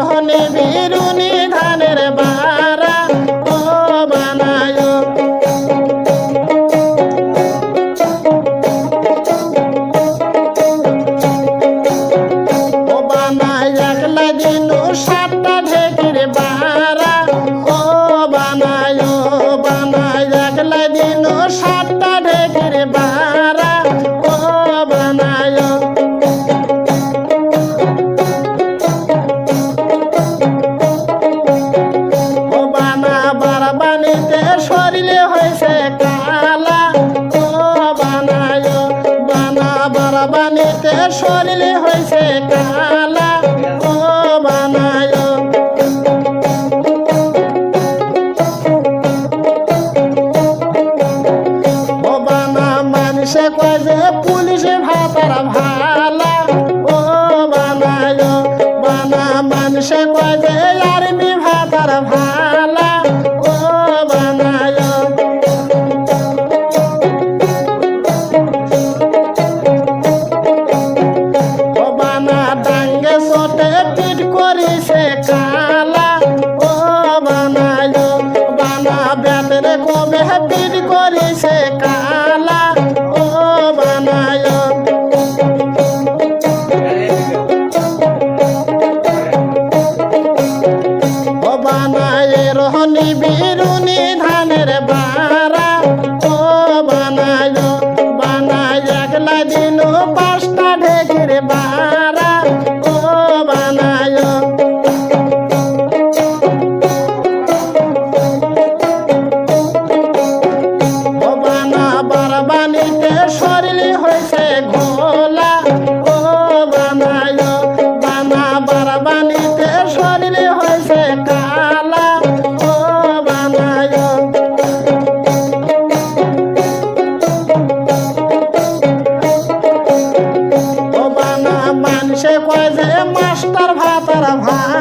রহনি বিরুনি ধানের বারা ও বানায় ও বানায় একলা দিন সাতটা ঢেকির বারা ও বানায় একলা দিন সাতটা ঢেকির বারা ও বানায় বানিতে শরীরে হয়েছে কালা ও বানায় বানিতে শরীরে হয়েছে কালা ও বানায় ও বানা মানুষে কয় যে পুলিশে ভাতার ভালা ও বানায় মানুষে কয় যে আর্মি ভাতার ভালা করিছে কালা ও বানায় ব্যাটের কবে পিট করিছে কালা ও বানায় ও বানায় রহনি বিরুনি ধানের বারা ও বানায় একলা দিন পাঁচটা ঢেকির বারা ও বানায় বানিতে শরীর হয়েছে ঘোলা ও বানায় বানিতে শরীর হয়েছে কালা ও বানায় ও বানা মানুষে কয় যে মাস্টার ভাতার ভাই